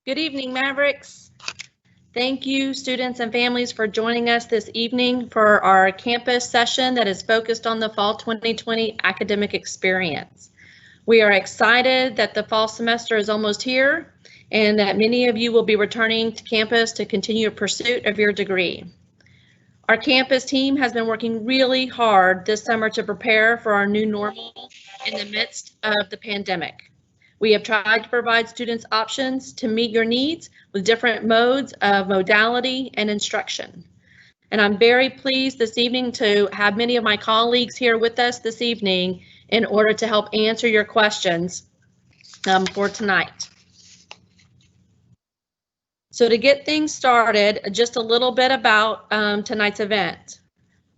Good evening, Mavericks. Thank you, students and families, for joining us this evening for our campus session that is focused on the Fall 2020 academic experience. We are excited that the fall semester is almost here and that many of you will be returning to campus to continue your pursuit of your degree. Our campus team has been working really hard this summer to prepare for our new normal in the midst of the pandemic. We have tried to provide students options to meet your needs with different modes of modality and instruction. And I'm very pleased this evening to have many of my colleagues here with us this evening in order to help answer your questions for tonight. So to get things started, just a little bit about tonight's event.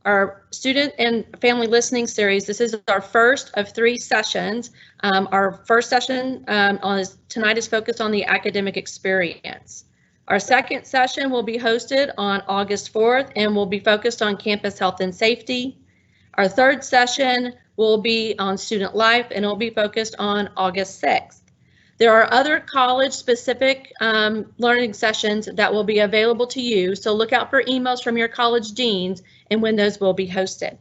Our student and family listening series, this is our first of 3 sessions. Our first session tonight is focused on the academic experience. Our second session will be hosted on August 4th and will be focused on campus health and safety. Our third session will be on student life and it will be focused on August 6th. There are other college-specific learning sessions that will be available to you, so look out for emails from your college deans and when those will be hosted.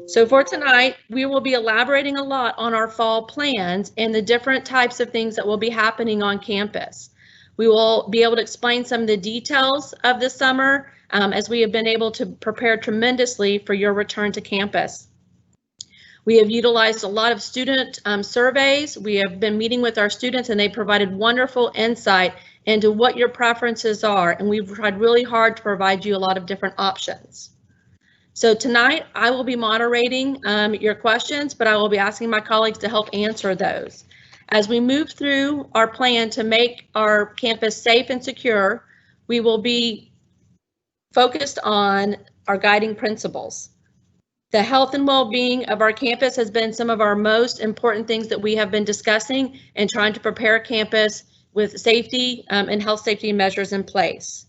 So for tonight, we will be elaborating a lot on our fall plans and the different types of things that will be happening on campus. We will be able to explain some of the details of the summer as we have been able to prepare tremendously for your return to campus. We have utilized a lot of student surveys. We have been meeting with our students and they provided wonderful insight into what your preferences are, and we've tried really hard to provide you a lot of different options. So tonight I will be moderating your questions, but I will be asking my colleagues to help answer those. As we move through our plan to make our campus safe and secure, we will be focused on our guiding principles. The health and well-being of our campus has been some of our most important things that we have been discussing and trying to prepare campus with safety and health safety measures in place.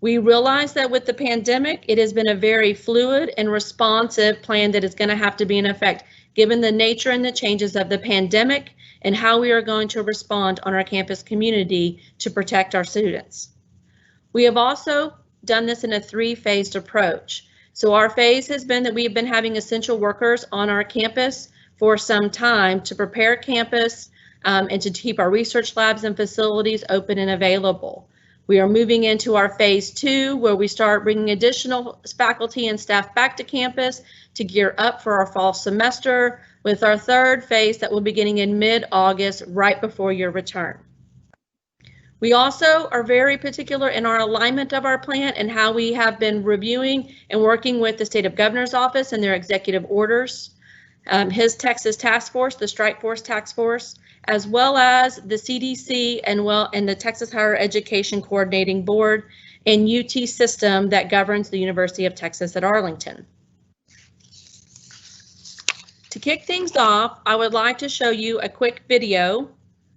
We realize that with the pandemic, it has been a very fluid and responsive plan that is going to have to be in effect, given the nature and the changes of the pandemic and how we are going to respond on our campus community to protect our students. We have also done this in a 3-phased approach. So our phase has been that we've been having essential workers on our campus for some time to prepare campus and to keep our research labs and facilities open and available. We are moving into our phase 2, where we start bringing additional faculty and staff back to campus to gear up for our fall semester, with our third phase that will be beginning in mid-August, right before your return. We also are very particular in our alignment of our plan and how we have been reviewing and working with the State of Governor's Office and their executive orders, his Texas Task Force, the Strike Force Task Force, as well as the CDC and the Texas Higher Education Coordinating Board and UT system that governs the University of Texas at Arlington. To kick things off, I would like to show you a quick video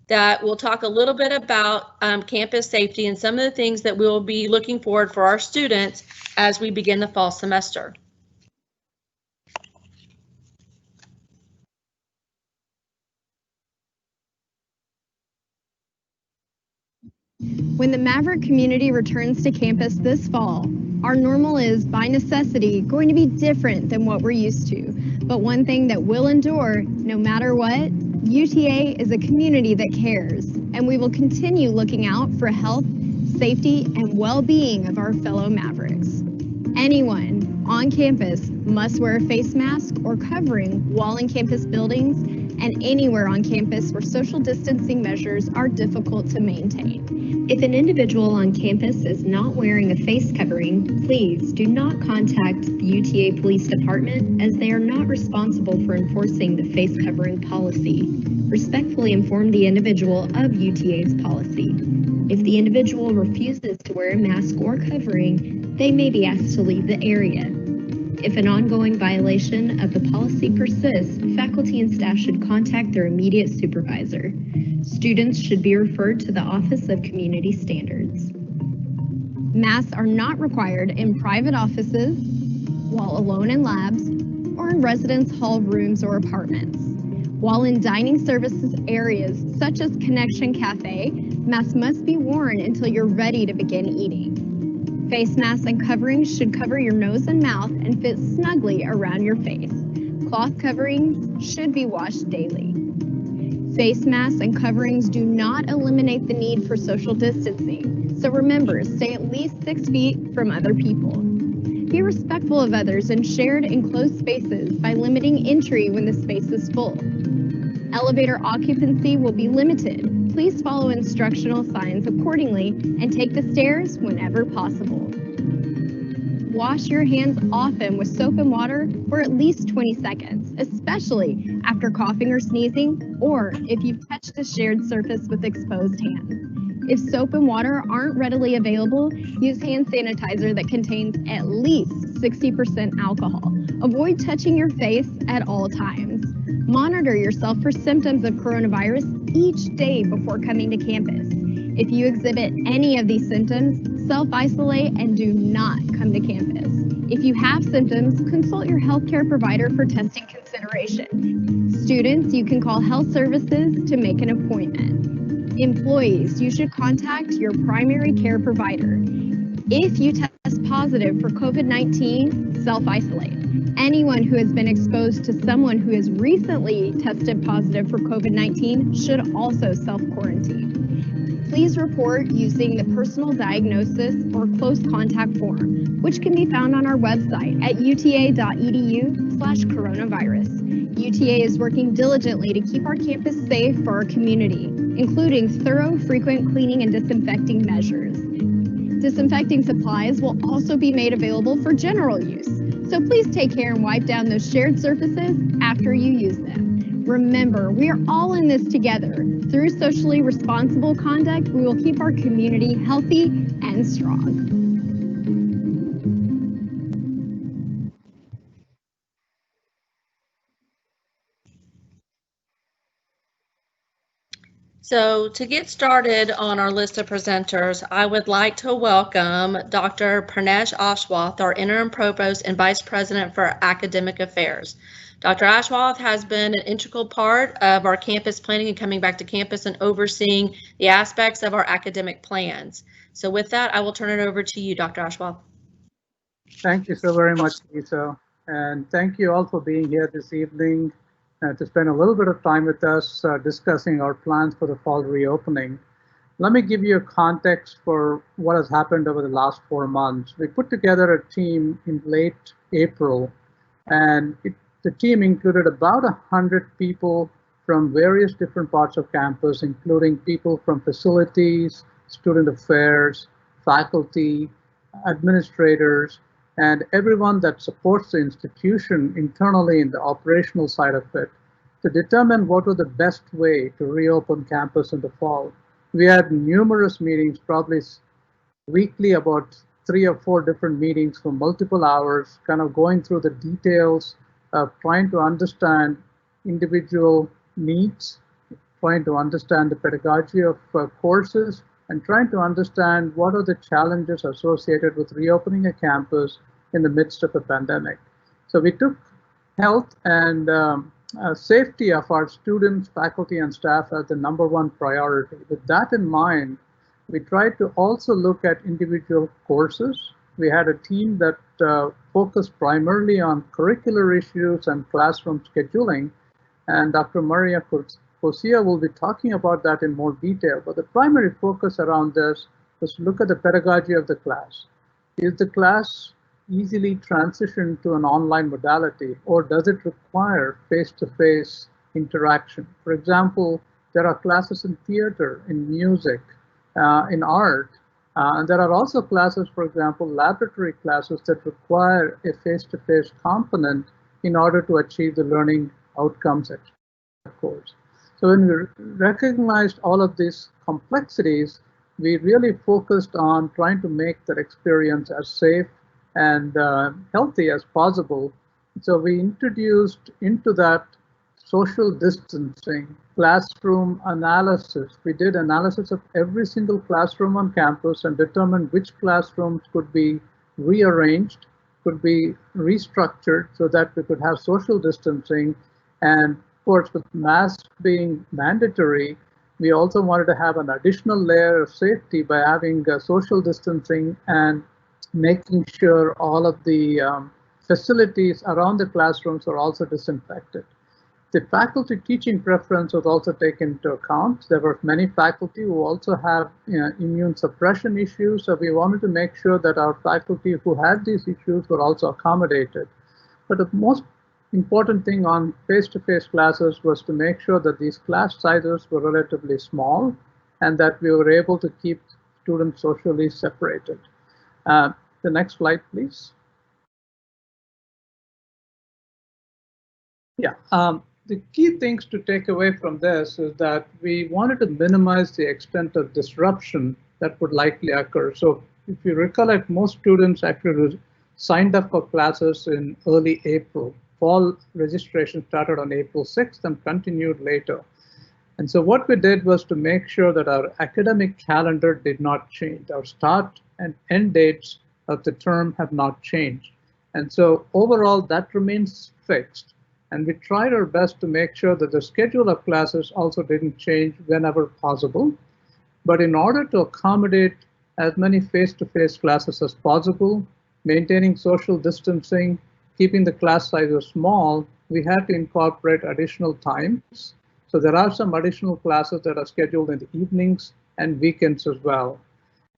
that will talk a little bit about campus safety and some of the things that we will be looking forward for our students as we begin the fall semester. When the Maverick community returns to campus this fall, our normal is, by necessity, going to be different than what we're used to. But one thing that will endure, no matter what, UTA is a community that cares, and we will continue looking out for health, safety, and well-being of our fellow Mavericks. Anyone on campus must wear a face mask or covering while in campus buildings and anywhere on campus where social distancing measures are difficult to maintain. If an individual on campus is not wearing a face covering, please do not contact the UTA Police Department, as they are not responsible for enforcing the face covering policy. Respectfully inform the individual of UTA's policy. If the individual refuses to wear a mask or covering, they may be asked to leave the area. If an ongoing violation of the policy persists, faculty and staff should contact their immediate supervisor. Students should be referred to the Office of Community Standards. Masks are not required in private offices, while alone in labs, or in residence hall rooms or apartments. While in dining services areas such as Connection Cafe, masks must be worn until you're ready to begin eating. Face masks and coverings should cover your nose and mouth and fit snugly around your face. Cloth coverings should be washed daily. Face masks and coverings do not eliminate the need for social distancing, so remember, stay at least 6 feet from other people. Be respectful of others in shared enclosed spaces by limiting entry when the space is full. Elevator occupancy will be limited. Please follow instructional signs accordingly and take the stairs whenever possible. Wash your hands often with soap and water for at least 20 seconds, especially after coughing or sneezing, or if you've touched a shared surface with exposed hands. If soap and water aren't readily available, use hand sanitizer that contains at least 60% alcohol. Avoid touching your face at all times. Monitor yourself for symptoms of coronavirus each day before coming to campus. If you exhibit any of these symptoms, self-isolate and do not come to campus. If you have symptoms, consult your healthcare provider for testing consideration. Students, you can call health services to make an appointment. Employees, you should contact your primary care provider. If you test positive for COVID-19, self-isolate. Anyone who has been exposed to someone who has recently tested positive for COVID-19 should also self-quarantine. Please report using the personal diagnosis or close contact form, which can be found on our website at uta.edu/coronavirus. UTA is working diligently to keep our campus safe for our community, including thorough, frequent cleaning and disinfecting measures. Disinfecting supplies will also be made available for general use, so please take care and wipe down those shared surfaces after you use them. Remember, we are all in this together. Through socially responsible conduct, we will keep our community healthy and strong. So to get started on our list of presenters, I would like to welcome Dr. Pranesh Ashwath, our Interim Provost and Vice President for Academic Affairs. Dr. Ashwath has been an integral part of our campus planning and coming back to campus and overseeing the aspects of our academic plans. So with that, I will turn it over to you, Dr. Ashwath. Thank you so very much, Lisa. And thank you all for being here this evening to spend a little bit of time with us discussing our plans for the fall reopening. Let me give you a context for what has happened over the last 4 months. We put together a team in late April, and the team included about 100 people from various different parts of campus, including people from facilities, student affairs, faculty, administrators, and everyone that supports the institution internally in the operational side of it, to determine what was the best way to reopen campus in the fall. We had numerous meetings, probably weekly, about 3 or 4 different meetings for multiple hours, kind of going through the details of trying to understand individual needs, trying to understand the pedagogy of courses, and trying to understand what are the challenges associated with reopening a campus in the midst of a pandemic. So we took health and safety of our students, faculty, and staff as the #1 priority. With that in mind, we tried to also look at individual courses. We had a team that focused primarily on curricular issues and classroom scheduling, and Dr. Maria Cosia will be talking about that in more detail. But the primary focus around this was to look at the pedagogy of the class. Is the class easily transition to an online modality, or does it require face-to-face interaction? For example, there are classes in theater, in music, in art, and there are also classes, for example, laboratory classes that require a face-to-face component in order to achieve the learning outcomes at the course. So when we recognized all of these complexities, we really focused on trying to make that experience as safe and healthy as possible. So we introduced into that social distancing, classroom analysis. We did analysis of every single classroom on campus and determined which classrooms could be rearranged, could be restructured so that we could have social distancing, and course, with masks being mandatory, we also wanted to have an additional layer of safety by having social distancing and making sure all of the facilities around the classrooms are also disinfected. The faculty teaching preference was also taken into account. There were many faculty who also have immune suppression issues, so we wanted to make sure that our faculty who had these issues were also accommodated. But the most important thing on face-to-face classes was to make sure that these class sizes were relatively small and that we were able to keep students socially separated. The next slide, please. Yeah, the key things to take away from this is that we wanted to minimize the extent of disruption that would likely occur. So if you recollect, most students actually signed up for classes in early April. Fall registration started on April 6th and continued later. And so what we did was to make sure that our academic calendar did not change. Our start and end dates of the term have not changed. And so overall, that remains fixed. And we tried our best to make sure that the schedule of classes also didn't change whenever possible. But in order to accommodate as many face-to-face classes as possible, maintaining social distancing, keeping the class sizes small, we had to incorporate additional times. So there are some additional classes that are scheduled in the evenings and weekends as well.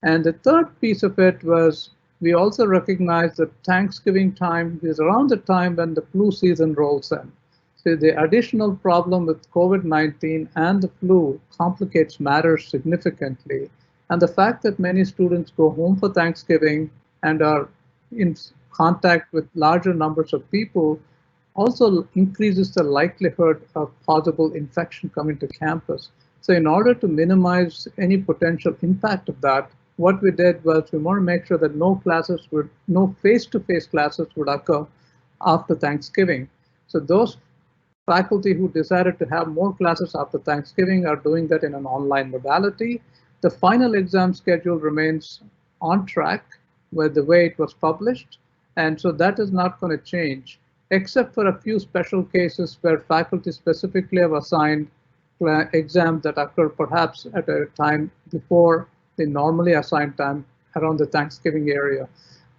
And the third piece of it was we also recognized that Thanksgiving time is around the time when the flu season rolls in. So the additional problem with COVID-19 and the flu complicates matters significantly. And the fact that many students go home for Thanksgiving and are in contact with larger numbers of people also increases the likelihood of possible infection coming to campus. So in order to minimize any potential impact of that, what we did was we want to make sure that no face-to-face classes would occur after Thanksgiving. So those faculty who decided to have more classes after Thanksgiving are doing that in an online modality. The final exam schedule remains on track with the way it was published. And so that is not going to change, except for a few special cases where faculty specifically have assigned exams that occur perhaps at a time before the normally assigned time around the Thanksgiving area.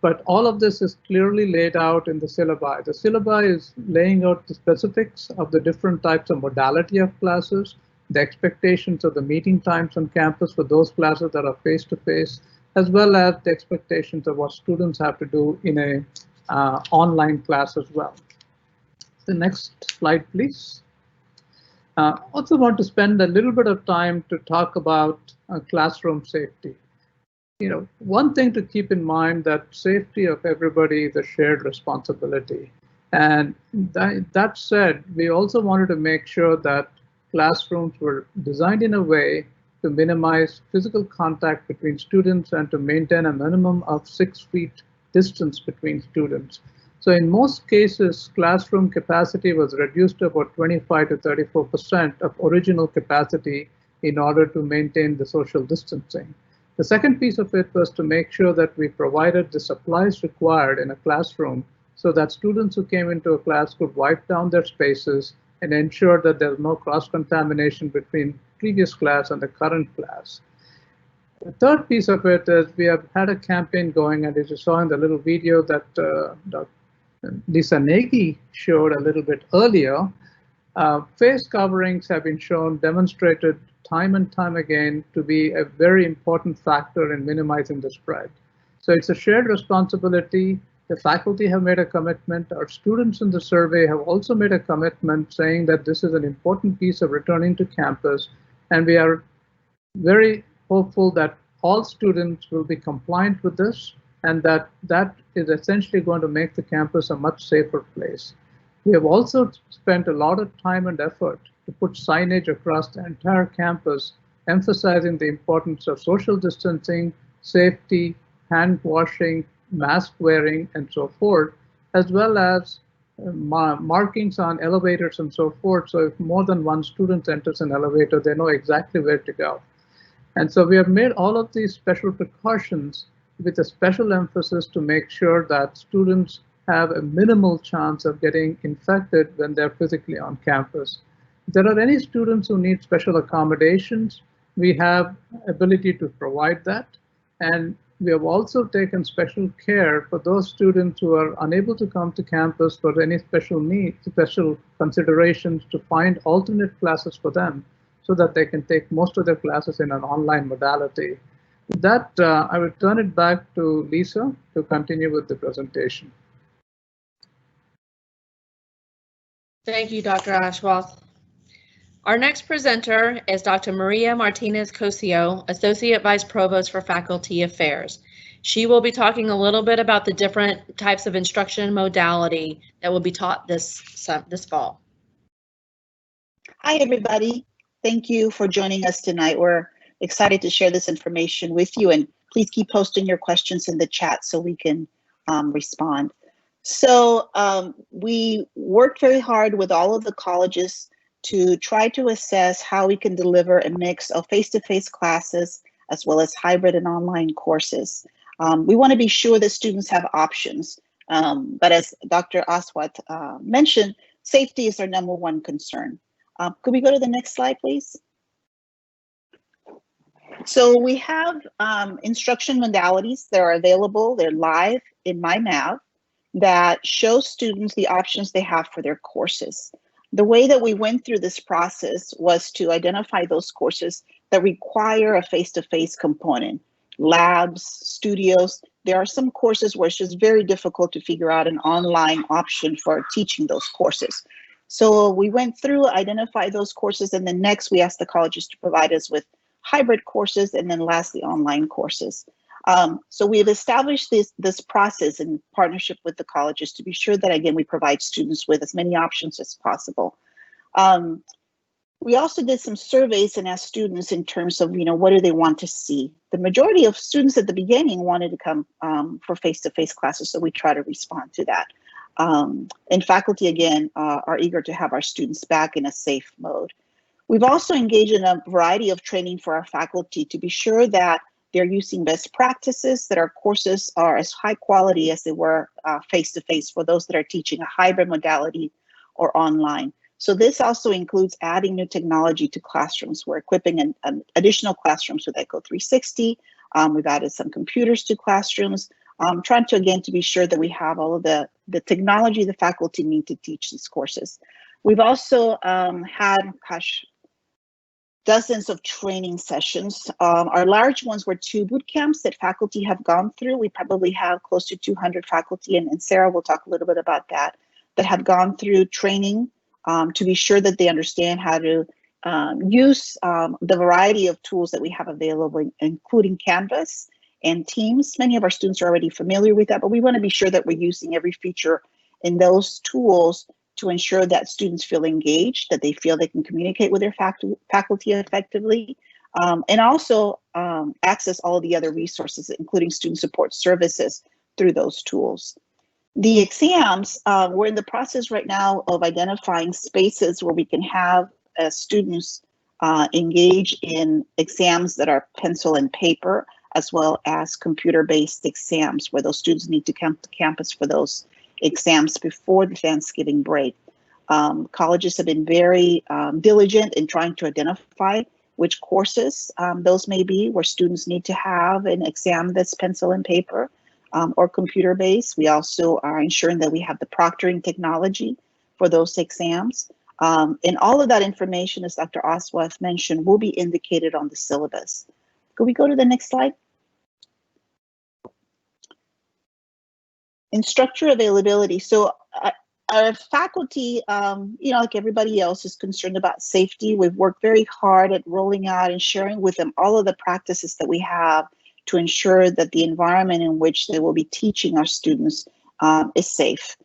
But all of this is clearly laid out in the syllabi. The syllabi is laying out the specifics of the different types of modality of classes, the expectations of the meeting times on campus for those classes that are face-to-face, as well as the expectations of what students have to do in a online class as well. The next slide, please. Also want to spend a little bit of time to talk about classroom safety. One thing to keep in mind that safety of everybody is a shared responsibility. And that said, we also wanted to make sure that classrooms were designed in a way to minimize physical contact between students and to maintain a minimum of 6 feet distance between students. So in most cases, classroom capacity was reduced to about 25 to 34% of original capacity in order to maintain the social distancing. The second piece of it was to make sure that we provided the supplies required in a classroom so that students who came into a class could wipe down their spaces and ensure that there's no cross-contamination between previous class and the current class. The third piece of it is we have had a campaign going, and as you saw in the little video that Dr. Lisa Nagy showed a little bit earlier, face coverings have been demonstrated time and time again to be a very important factor in minimizing the spread. So it's a shared responsibility. The faculty have made a commitment. Our students in the survey have also made a commitment saying that this is an important piece of returning to campus. And we are very hopeful that all students will be compliant with this and that is essentially going to make the campus a much safer place. We have also spent a lot of time and effort to put signage across the entire campus, emphasizing the importance of social distancing, safety, hand washing, mask wearing, and so forth, as well as markings on elevators and so forth. So if more than one student enters an elevator, they know exactly where to go. And so we have made all of these special precautions with a special emphasis to make sure that students have a minimal chance of getting infected when they're physically on campus. If there are any students who need special accommodations, we have ability to provide that. And we have also taken special care for those students who are unable to come to campus for any special needs, special considerations, to find alternate classes for them so that they can take most of their classes in an online modality. With that, I will turn it back to Lisa to continue with the presentation. Thank you, Dr. Ashwath. Our next presenter is Dr. Maria Martinez Cosio, Associate Vice Provost for Faculty Affairs. She will be talking a little bit about the different types of instruction modality that will be taught this fall. Hi, everybody. Thank you for joining us tonight. We're excited to share this information with you, and please keep posting your questions in the chat so we can respond. So we worked very hard with all of the colleges to try to assess how we can deliver a mix of face-to-face classes as well as hybrid and online courses. We want to be sure that students have options, but as Dr. Aswat mentioned, safety is our #1 concern. Could we go to the next slide, please? So we have instruction modalities that are available. They're live in MyMav that show students the options they have for their courses. The way that we went through this process was to identify those courses that require a face-to-face component. Labs, studios, there are some courses where it's just very difficult to figure out an online option for teaching those courses. So we went through, identified those courses, and then next we asked the colleges to provide us with hybrid courses, and then lastly, online courses. So we have established this process in partnership with the colleges to be sure that, again, we provide students with as many options as possible. We also did some surveys and asked students in terms of, what do they want to see? The majority of students at the beginning wanted to come for face-to-face classes, so we try to respond to that. And faculty, again, are eager to have our students back in a safe mode. We've also engaged in a variety of training for our faculty to be sure that they're using best practices, that our courses are as high quality as they were face-to-face for those that are teaching a hybrid modality or online. So this also includes adding new technology to classrooms. We're equipping additional classrooms with Echo 360. We've added some computers to classrooms, trying to, again, to be sure that we have all of the technology the faculty need to teach these courses. We've also had, dozens of training sessions. Our large ones were 2 boot camps that faculty have gone through. We probably have close to 200 faculty, and Sarah will talk a little bit about that have gone through training to be sure that they understand how to use the variety of tools that we have available, including Canvas and Teams. Many of our students are already familiar with that, but we want to be sure that we're using every feature in those tools to ensure that students feel engaged, that they feel they can communicate with their faculty effectively, and also access all of the other resources, including student support services through those tools. The exams, we're in the process right now of identifying spaces where we can have students engage in exams that are pencil and paper, as well as computer-based exams, where those students need to come to campus for those exams before the Thanksgiving break. Colleges have been very diligent in trying to identify which courses those may be, where students need to have an exam that's pencil and paper or computer-based. We also are ensuring that we have the proctoring technology for those exams. And all of that information, as Dr. Aswath mentioned, will be indicated on the syllabus. Could we go to the next slide? Instructor availability. So our faculty, like everybody else, is concerned about safety. We've worked very hard at rolling out and sharing with them all of the practices that we have to ensure that the environment in which they will be teaching our students is safe.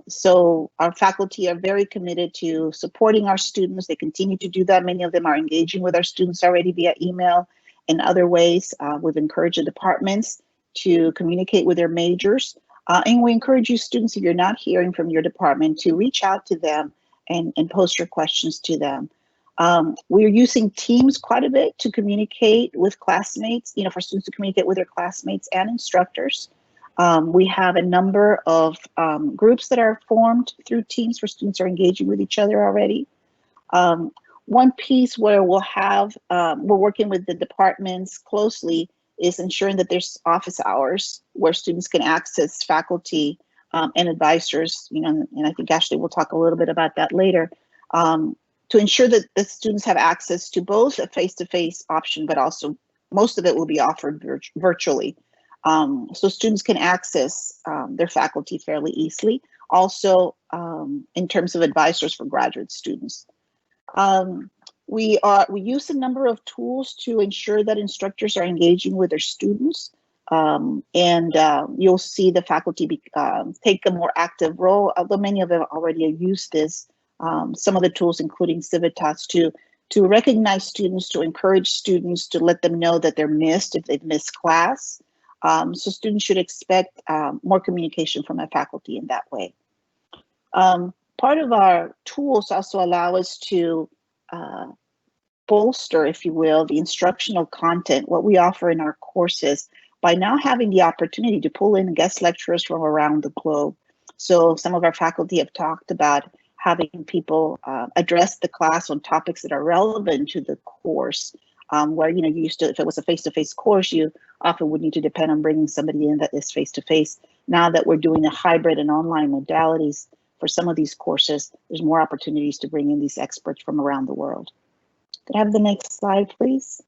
So our faculty are very committed to supporting our students. They continue to do that. Many of them are engaging with our students already via email and other ways. We've encouraged the departments to communicate with their majors. And we encourage you students, if you're not hearing from your department, to reach out to them and post your questions to them. We're using Teams quite a bit to communicate with classmates, for students to communicate with their classmates and instructors. We have a number of groups that are formed through Teams where students are engaging with each other already. One piece where we'll have, we're working with the departments closely is ensuring that there's office hours where students can access faculty and advisors, you know, and I think Ashley will talk a little bit about that later, to ensure that the students have access to both a face-to-face option, but also most of it will be offered virtually. So students can access their faculty fairly easily. Also, in terms of advisors for graduate students. We use a number of tools to ensure that instructors are engaging with their students. You'll see the faculty take a more active role, although many of them already use this. Some of the tools, including Civitas, to recognize students, to encourage students, to let them know that they're missed if they've missed class. So students should expect more communication from their faculty in that way. Part of our tools also allow us to bolster, if you will, the instructional content, what we offer in our courses, by now having the opportunity to pull in guest lecturers from around the globe. So some of our faculty have talked about having people address the class on topics that are relevant to the course, where, you know, you used to, if it was a face-to-face course, you often would need to depend on bringing somebody in that is face-to-face. Now that we're doing a hybrid and online modalities for some of these courses, there's more opportunities to bring in these experts from around the world. Could I have the next slide, please?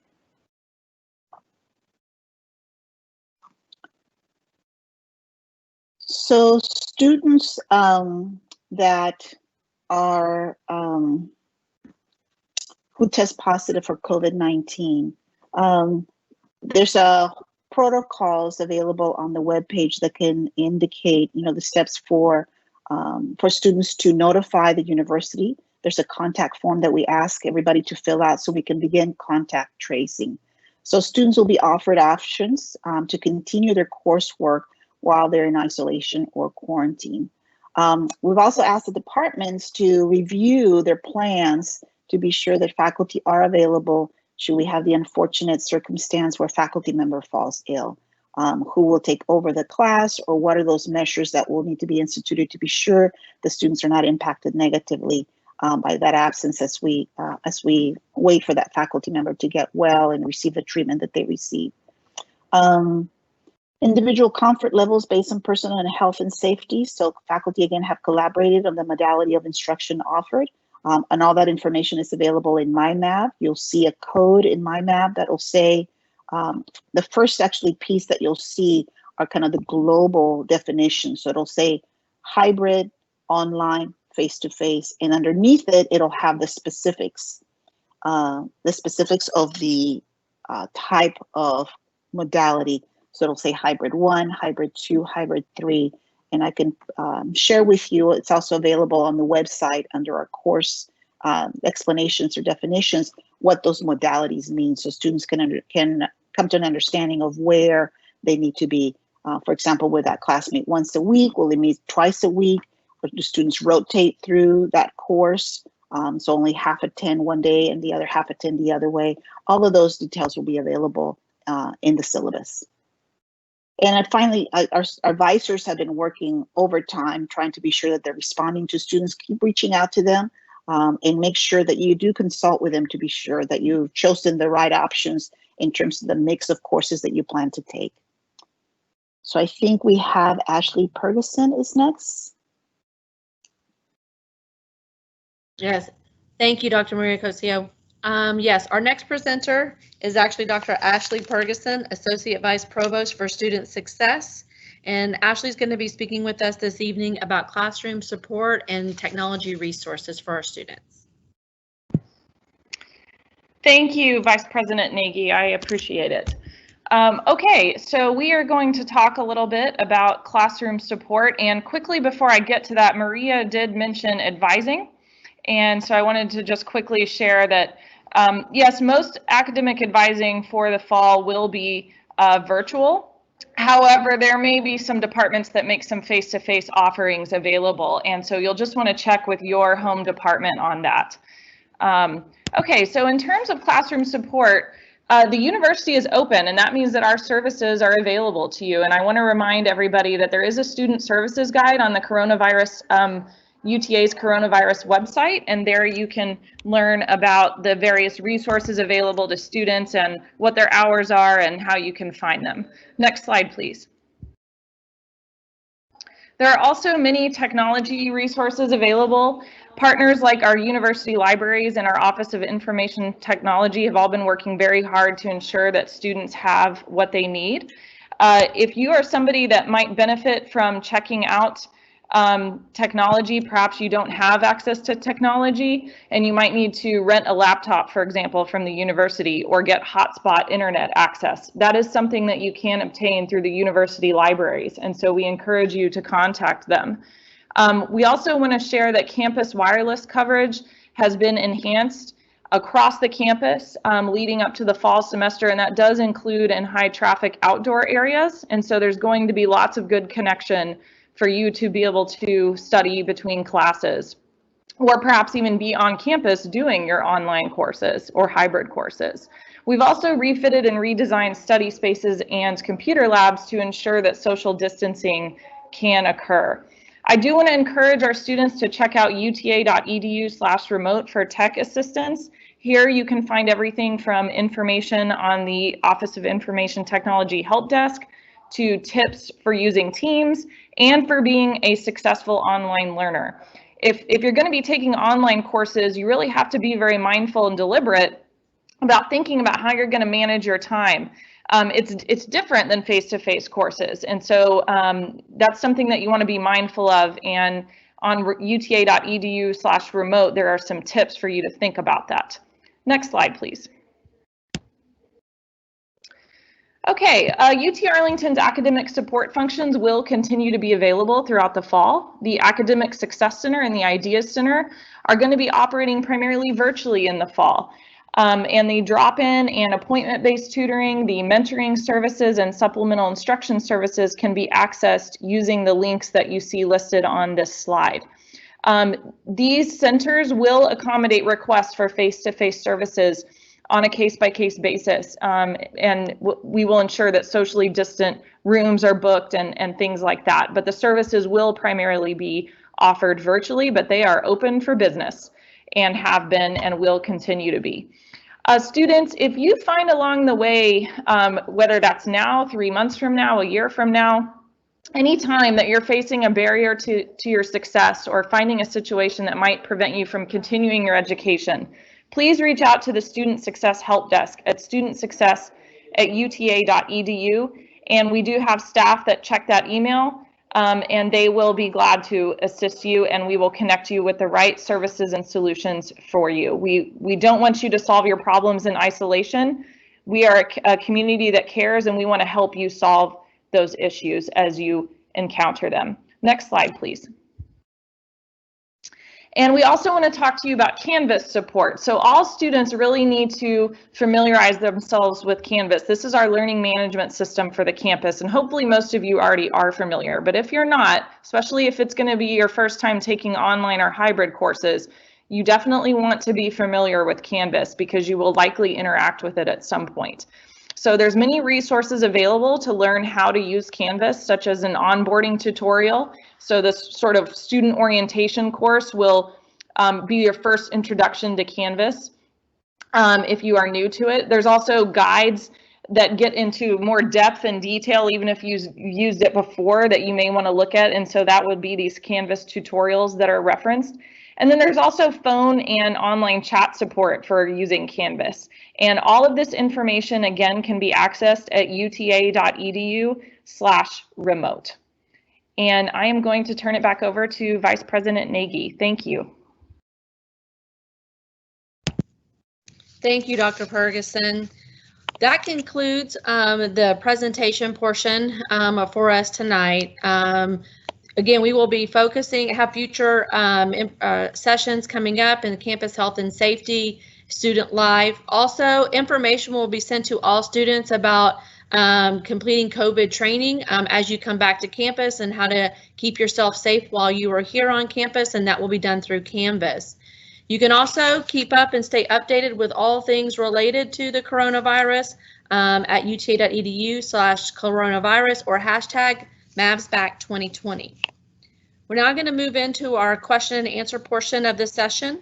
So students that are who test positive for COVID-19, there's protocols available on the webpage that can indicate, you know, the steps for students to notify the university. There's a contact form that we ask everybody to fill out so we can begin contact tracing. So students will be offered options to continue their coursework while they're in isolation or quarantine. We've also asked the departments to review their plans to be sure that faculty are available should we have the unfortunate circumstance where a faculty member falls ill. Who will take over the class, or what are those measures that will need to be instituted to be sure the students are not impacted negatively by that absence as we wait for that faculty member to get well and receive the treatment that they receive. Individual comfort levels based on personal and health and safety. So faculty again have collaborated on the modality of instruction offered, and all that information is available in MyMav. You'll see a code in MyMav that will say, the first actually piece that you'll see are kind of the global definitions. So it'll say hybrid, online, face-to-face, and underneath it, it'll have the specifics of the type of modality. So it'll say hybrid 1, hybrid 2, hybrid 3, and I can share with you, it's also available on the website under our course explanations or definitions, what those modalities mean, so students can come to an understanding of where they need to be. For example, with that classmate once a week, will they meet twice a week? Or do students rotate through that course? So only half attend one day and the other half attend the other way. All of those details will be available in the syllabus. And finally, our advisors have been working overtime, trying to be sure that they're responding to students. Keep reaching out to them and make sure that you do consult with them to be sure that you've chosen the right options in terms of the mix of courses that you plan to take. So I think we have Ashley Ferguson is next. Yes, thank you, Dr. Maria Cosio. Yes, our next presenter is actually Dr. Ashley Ferguson, Associate Vice Provost for Student Success. And Ashley's going to be speaking with us this evening about classroom support and technology resources for our students. Thank you, Vice President Nagy. I appreciate it. Okay, so we are going to talk a little bit about classroom support. And quickly before I get to that, Maria did mention advising. And so I wanted to just quickly share that, yes, most academic advising for the fall will be virtual. However, there may be some departments that make some face-to-face offerings available. And so you'll just want to check with your home department on that. Okay, so in terms of classroom support, the university is open, and that means that our services are available to you. And I want to remind everybody that there is a student services guide on the coronavirus UTA's coronavirus website, and there you can learn about the various resources available to students and what their hours are and how you can find them. Next slide, please. There are also many technology resources available. Partners like our university libraries and our Office of Information Technology have all been working very hard to ensure that students have what they need. If you are somebody that might benefit from checking out technology, perhaps you don't have access to technology and you might need to rent a laptop, for example, from the university or get hotspot internet access. That is something that you can obtain through the university libraries, and so we encourage you to contact them. We also want to share that campus wireless coverage has been enhanced across the campus leading up to the fall semester, and that does include in high traffic outdoor areas, and so there's going to be lots of good connection for you to be able to study between classes, or perhaps even be on campus doing your online courses or hybrid courses. We've also refitted and redesigned study spaces and computer labs to ensure that social distancing can occur. I do want to encourage our students to check out uta.edu/remote for tech assistance. Here you can find everything from information on the Office of Information Technology help desk to tips for using Teams and for being a successful online learner. If you're going to be taking online courses, you really have to be very mindful and deliberate about thinking about how you're going to manage your time. It's different than face-to-face courses, and so that's something that you want to be mindful of, and on uta.edu/remote there are some tips for you to think about that. Next slide, please. Okay, UT Arlington's academic support functions will continue to be available throughout the fall. The Academic Success Center and the Ideas Center are going to be operating primarily virtually in the fall. And the drop-in and appointment-based tutoring, the mentoring services, and supplemental instruction services can be accessed using the links that you see listed on this slide. These centers will accommodate requests for face-to-face services on a case-by-case basis, and we will ensure that socially distant rooms are booked and things like that. But the services will primarily be offered virtually, but they are open for business and have been and will continue to be. Students, if you find along the way, whether that's now, 3 months from now, a year from now, anytime that you're facing a barrier to your success or finding a situation that might prevent you from continuing your education, please reach out to the Student Success Help Desk at studentsuccess@uta.edu, and we do have staff that check that email, and they will be glad to assist you, and we will connect you with the right services and solutions for you. We don't want you to solve your problems in isolation. We are a community that cares, and we want to help you solve those issues as you encounter them. Next slide, please. And we also want to talk to you about Canvas support. So all students really need to familiarize themselves with Canvas. This is our learning management system for the campus, and hopefully most of you already are familiar. But if you're not, especially if it's going to be your first time taking online or hybrid courses, you definitely want to be familiar with Canvas because you will likely interact with it at some point. So there's many resources available to learn how to use Canvas, such as an onboarding tutorial. So this sort of student orientation course will be your first introduction to Canvas if you are new to it. There's also guides that get into more depth and detail, even if you've used it before, that you may want to look at. And so that would be these Canvas tutorials that are referenced. And then there's also phone and online chat support for using Canvas. And all of this information, again, can be accessed at uta.edu/remote. And I am going to turn it back over to Vice President Nagy. Thank you. Thank you, Dr. Ferguson. That concludes the presentation portion for us tonight. Again, we will be have future sessions coming up in campus health and safety, student life. Also, information will be sent to all students about completing COVID training as you come back to campus and how to keep yourself safe while you are here on campus, and that will be done through Canvas. You can also keep up and stay updated with all things related to the coronavirus at uta.edu/coronavirus or hashtag MavsBack2020. We're now going to move into our question and answer portion of the session.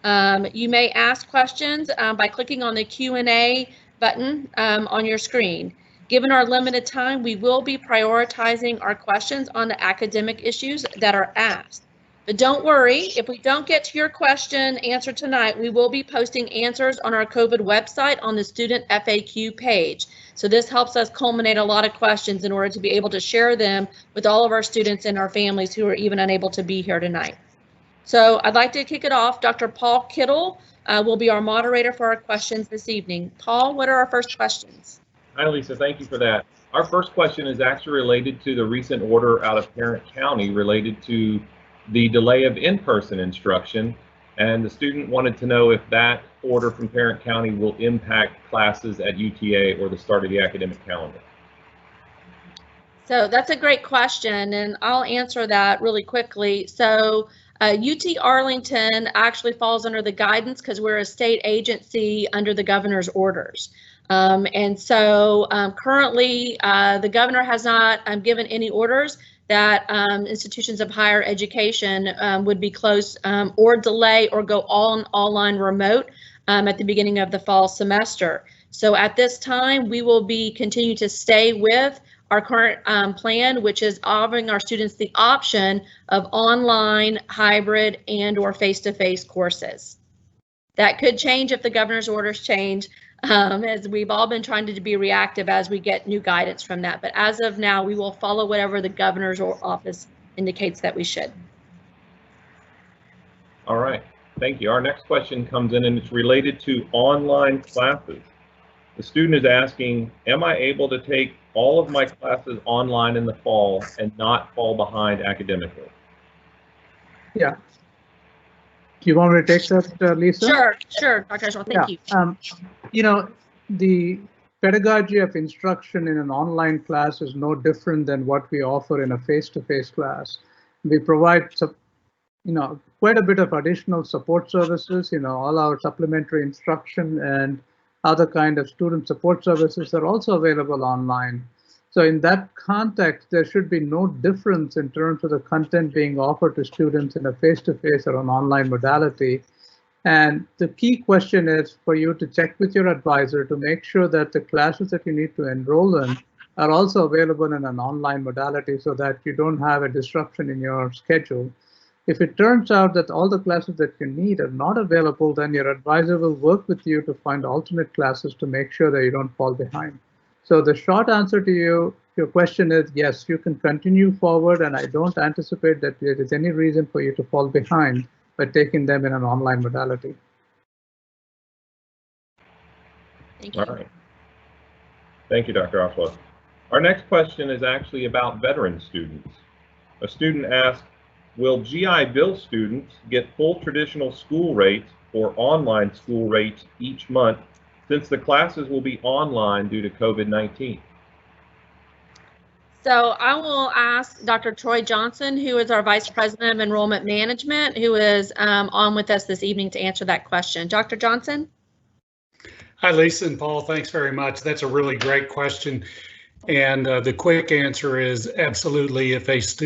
You may ask questions by clicking on the Q&A button on your screen. Given our limited time, we will be prioritizing our questions on the academic issues that are asked. But don't worry, if we don't get to your question answered tonight, we will be posting answers on our COVID website on the student FAQ page. So this helps us culminate a lot of questions in order to be able to share them with all of our students and our families who are even unable to be here tonight. So I'd like to kick it off. Dr. Paul Kittle will be our moderator for our questions this evening. Paul, what are our first questions? Hi, Lisa. Thank you for that. Our first question is actually related to the recent order out of Tarrant County related to the delay of in-person instruction, and the student wanted to know if that order from Tarrant County will impact classes at UTA or the start of the academic calendar. So that's a great question, and I'll answer that really quickly. So UT Arlington actually falls under the guidance because we're a state agency under the governor's orders. And so currently the governor has not given any orders that institutions of higher education would be closed or delay or go all online remote at the beginning of the fall semester. So at this time, we will be continue to stay with our current plan, which is offering our students the option of online, hybrid, and or face-to-face courses. That could change if the governor's orders change, as we've all been trying to be reactive as we get new guidance from that. But as of now, we will follow whatever the governor's office indicates that we should. All right, thank you. Our next question comes in and it's related to online classes. The student is asking, am I able to take all of my classes online in the fall and not fall behind academically? Yeah. Do you want me to take that, Lisa? Sure, Dr. Ashwell, thank you. You know, the pedagogy of instruction in an online class is no different than what we offer in a face-to-face class. We provide, quite a bit of additional support services, all our supplementary instruction and other kind of student support services are also available online. So in that context, there should be no difference in terms of the content being offered to students in a face-to-face or an online modality. And the key question is for you to check with your advisor to make sure that the classes that you need to enroll in are also available in an online modality so that you don't have a disruption in your schedule. If it turns out that all the classes that you need are not available, then your advisor will work with you to find alternate classes to make sure that you don't fall behind. So the short answer to your question is yes, you can continue forward, and I don't anticipate that there is any reason for you to fall behind by taking them in an online modality. Thank you. All right. Thank you, Dr. Ashwell. Our next question is actually about veteran students. A student asked, will GI Bill students get full traditional school rates or online school rates each month since the classes will be online due to COVID-19? So I will ask Dr. Troy Johnson, who is our Vice President of Enrollment Management, who is on with us this evening to answer that question. Dr. Johnson? Hi, Lisa and Paul. Thanks very much. That's a really great question. And the quick answer is absolutely. If a student